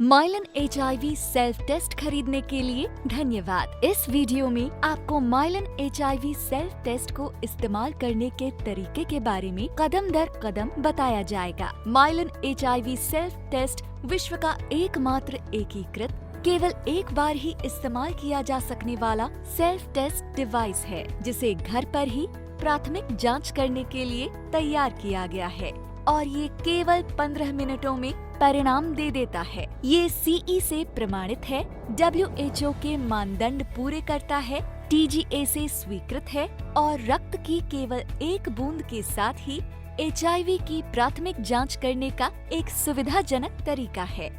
Mylan HIV self test खरीदने के लिए धन्यवाद। इस वीडियो में आपको माइलन HIV सेल्फ टेस्ट को इस्तेमाल करने के तरीके के बारे में कदम दर कदम बताया जाएगा। माइलन HIV सेल्फ टेस्ट विश्व का एकमात्र एकीकृत केवल एक बार ही इस्तेमाल किया जा सकने वाला सेल्फ टेस्ट डिवाइस है, जिसे घर पर ही प्राथमिक जांच करने के लिए तैयार किया गया है और ये केवल 15 मिनटों में परिणाम दे देता है। ये CE से प्रमाणित है, WHO के मानदंड पूरे करता है, TGA से स्वीकृत है और रक्त की केवल एक बूंद के साथ ही HIV की प्राथमिक जांच करने का एक सुविधाजनक तरीका है।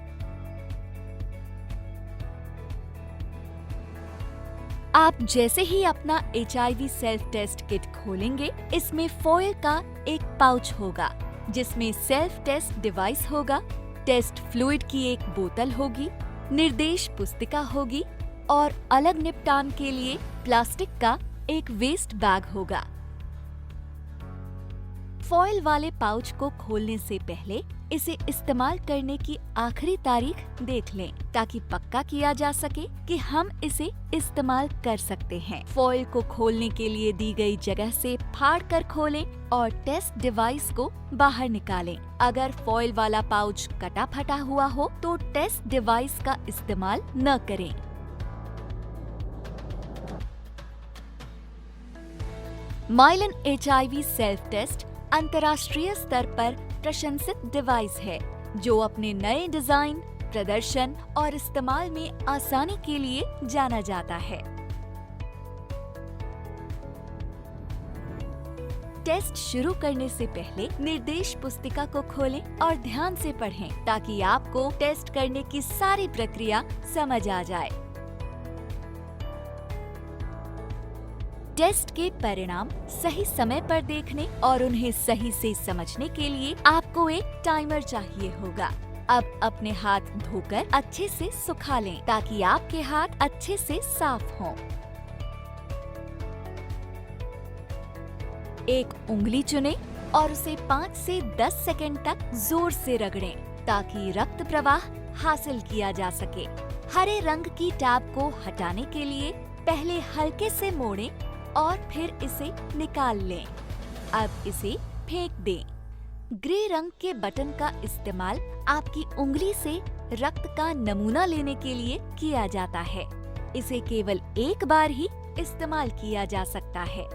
आप जैसे ही अपना HIV सेल्फ टेस्ट किट खोलेंगे, इसमें फॉयल का एक पाउच होगा जिसमें सेल्फ टेस्ट डिवाइस होगा, टेस्ट फ्लूइड की एक बोतल होगी, निर्देश पुस्तिका होगी और अलग निपटान के लिए प्लास्टिक का एक वेस्ट बैग होगा। फॉयल वाले पाउच को खोलने से पहले इसे इस्तेमाल करने की आखिरी तारीख देख लें, ताकि पक्का किया जा सके कि हम इसे इस्तेमाल कर सकते हैं। फॉयल को खोलने के लिए दी गई जगह से फाड़ कर खोलें और टेस्ट डिवाइस को बाहर निकालें। अगर फॉयल वाला पाउच कटा फटा हुआ हो तो टेस्ट डिवाइस का इस्तेमाल न करें। माइलन HIV सेल्फ टेस्ट अंतर्राष्ट्रीय स्तर पर प्रशंसित डिवाइस है, जो अपने नए डिजाइन, प्रदर्शन और इस्तेमाल में आसानी के लिए जाना जाता है। टेस्ट शुरू करने से पहले निर्देश पुस्तिका को खोलें और ध्यान से पढ़ें, ताकि आपको टेस्ट करने की सारी प्रक्रिया समझ आ जाए। टेस्ट के परिणाम सही समय पर देखने और उन्हें सही से समझने के लिए आपको एक टाइमर चाहिए होगा। अब अपने हाथ धोकर अच्छे से सुखा लें, ताकि आपके हाथ अच्छे से साफ हों। एक उंगली चुनें और उसे 5 से 10 सेकंड तक जोर से रगड़ें, ताकि रक्त प्रवाह हासिल किया जा सके। हरे रंग की टैब को हटाने के लिए पहले हल्के से मोड़ें और फिर इसे निकाल लें। अब इसे फेंक दें। ग्रे रंग के बटन का इस्तेमाल आपकी उंगली से रक्त का नमूना लेने के लिए किया जाता है। इसे केवल एक बार ही इस्तेमाल किया जा सकता है।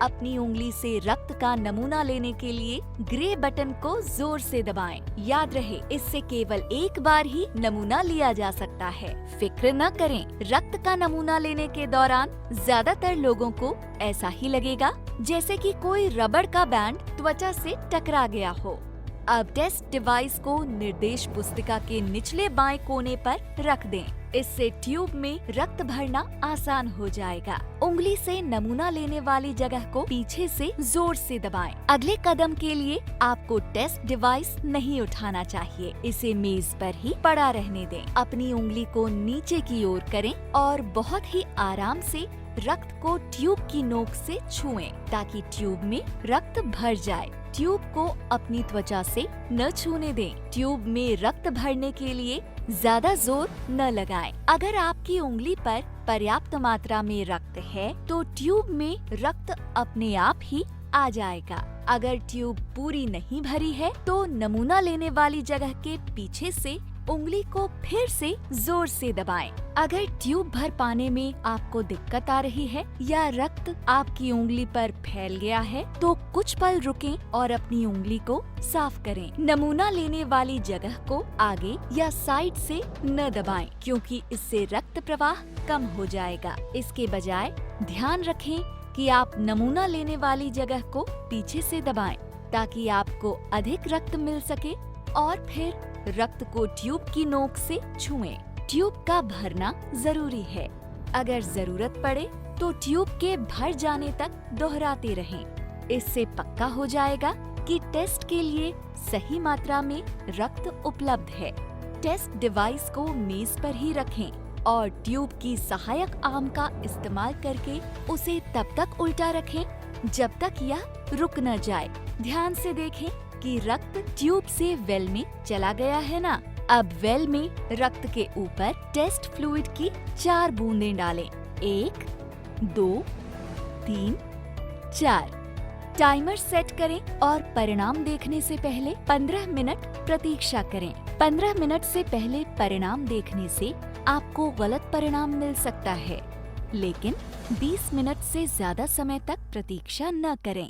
अपनी उंगली से रक्त का नमूना लेने के लिए ग्रे बटन को जोर से दबाएं। याद रहे, इससे केवल एक बार ही नमूना लिया जा सकता है। फिक्र न करें, रक्त का नमूना लेने के दौरान ज्यादातर लोगों को ऐसा ही लगेगा जैसे कि कोई रबड़ का बैंड त्वचा से टकरा गया हो। अब टेस्ट डिवाइस को निर्देश पुस्तिका के निचले बाएं कोने पर रख दें। इससे ट्यूब में रक्त भरना आसान हो जाएगा। उंगली से नमूना लेने वाली जगह को पीछे से जोर से दबाएं। अगले कदम के लिए आपको टेस्ट डिवाइस नहीं उठाना चाहिए, इसे मेज पर ही पड़ा रहने दें। अपनी उंगली को नीचे की ओर करें और बहुत ही आराम से रक्त को ट्यूब की नोक से छुएं, ताकि ट्यूब में रक्त भर जाए। ट्यूब को अपनी त्वचा से न छूने दें। ट्यूब में रक्त भरने के लिए ज्यादा जोर न लगाएं। अगर आपकी उंगली पर पर्याप्त मात्रा में रक्त है तो ट्यूब में रक्त अपने आप ही आ जाएगा। अगर ट्यूब पूरी नहीं भरी है तो नमूना लेने वाली जगह के पीछे से उंगली को फिर से जोर से दबाएं। अगर ट्यूब भर पाने में आपको दिक्कत आ रही है या रक्त आपकी उंगली पर फैल गया है तो कुछ पल रुकें और अपनी उंगली को साफ करें। नमूना लेने वाली जगह को आगे या साइड से न दबाएं, क्योंकि इससे रक्त प्रवाह कम हो जाएगा। इसके बजाय ध्यान रखें कि आप नमूना लेने वाली जगह को पीछे से दबाएं, ताकि आपको अधिक रक्त मिल सके और फिर रक्त को ट्यूब की नोक से छुएं। ट्यूब का भरना जरूरी है। अगर जरूरत पड़े तो ट्यूब के भर जाने तक दोहराते रहें। इससे पक्का हो जाएगा कि टेस्ट के लिए सही मात्रा में रक्त उपलब्ध है। टेस्ट डिवाइस को मेज पर ही रखें और ट्यूब की सहायक आर्म का इस्तेमाल करके उसे तब तक उल्टा रखें जब तक यह रुक न जाए। ध्यान से देखें कि रक्त ट्यूब से वेल में चला गया है ना। अब वेल में रक्त के ऊपर टेस्ट फ्लूइड की 4 बूंदें डालें। 1, 2, 3, 4। टाइमर सेट करें और परिणाम देखने से पहले 15 मिनट प्रतीक्षा करें। 15 मिनट से पहले परिणाम देखने से आपको गलत परिणाम मिल सकता है, लेकिन 20 मिनट से ज्यादा समय तक प्रतीक्षा न करें।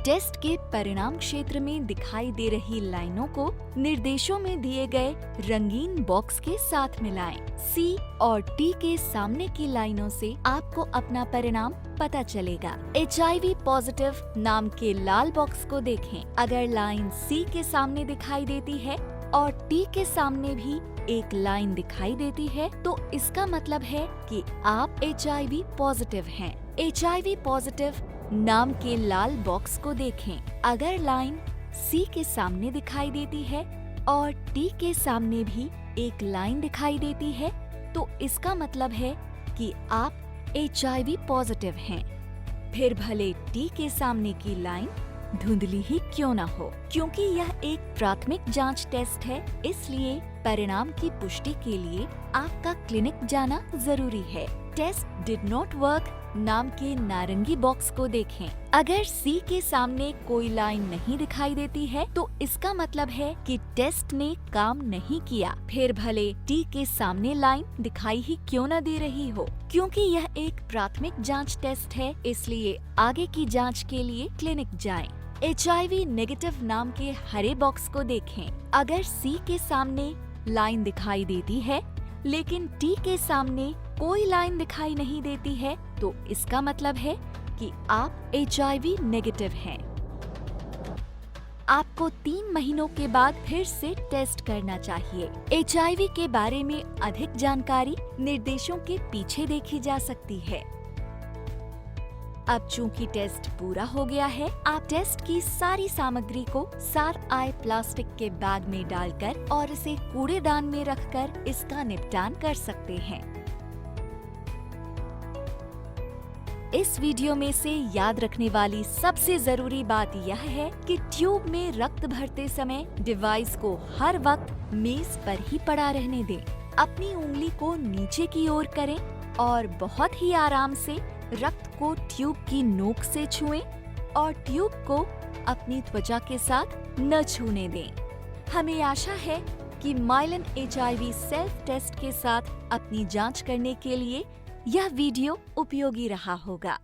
टेस्ट के परिणाम क्षेत्र में दिखाई दे रही लाइनों को निर्देशों में दिए गए रंगीन बॉक्स के साथ मिलाएं। C और T के सामने की लाइनों से आपको अपना परिणाम पता चलेगा। HIV पॉजिटिव नाम के लाल बॉक्स को देखें। अगर लाइन C के सामने दिखाई देती है और T के सामने भी एक लाइन दिखाई देती है, तो इसका मतलब है कि आप HIV पॉजिटिव हैं। HIV पॉजिटिव नाम के लाल बॉक्स को देखें। अगर लाइन C के सामने दिखाई देती है और T के सामने भी एक लाइन दिखाई देती है, तो इसका मतलब है कि आप HIV पॉजिटिव हैं। फिर भले T के सामने की लाइन धुंधली ही क्यों न हो, क्योंकि यह एक प्राथमिक जांच टेस्ट है, इसलिए परिणाम की पुष्टि के लिए आपका क्लिनिक जाना जरूरी है। टेस्ट डिड नॉट वर्क नाम के नारंगी बॉक्स को देखें। अगर C के सामने कोई लाइन नहीं दिखाई देती है, तो इसका मतलब है कि टेस्ट ने काम नहीं किया। फिर भले T के सामने लाइन दिखाई ही क्यों न दे रही हो, क्योंकि यह एक प्राथमिक जांच टेस्ट है, इसलिए आगे की जांच के लिए क्लिनिक जाएं। HIV नेगेटिव नाम के हरे बॉक्स को देखें। अगर C के सामने लाइन दिखाई देती है, लेकिन T के सामने कोई लाइन दिखाई नहीं देती है, तो इसका मतलब है कि आप HIV नेगेटिव हैं। आपको 3 महीनों के बाद फिर से टेस्ट करना चाहिए। HIV के बारे में अधिक जानकारी निर्देशों के पीछे देखी जा सकती है। अब चूंकि टेस्ट पूरा हो गया है, आप टेस्ट की सारी सामग्री को 7i प्लास्टिक के बैग में डालकर और इसे कूड़ेदान में रखकर इसका निपटान कर सकते हैं। इस वीडियो में से याद रखने वाली सबसे जरूरी बात यह है कि ट्यूब में रक्त भरते समय डिवाइस को हर वक्त मेज पर ही पड़ा रहने दें। अपनी उंगली को नीचे की ओर करें और बहुत ही आराम से रक्त को ट्यूब की नोक से छुएं और ट्यूब को अपनी त्वचा के साथ न छूने दें। हमें आशा है कि माइलन HIV सेल्फ टेस्ट के साथ अपनी जांच करने के लिए यह वीडियो उपयोगी रहा होगा।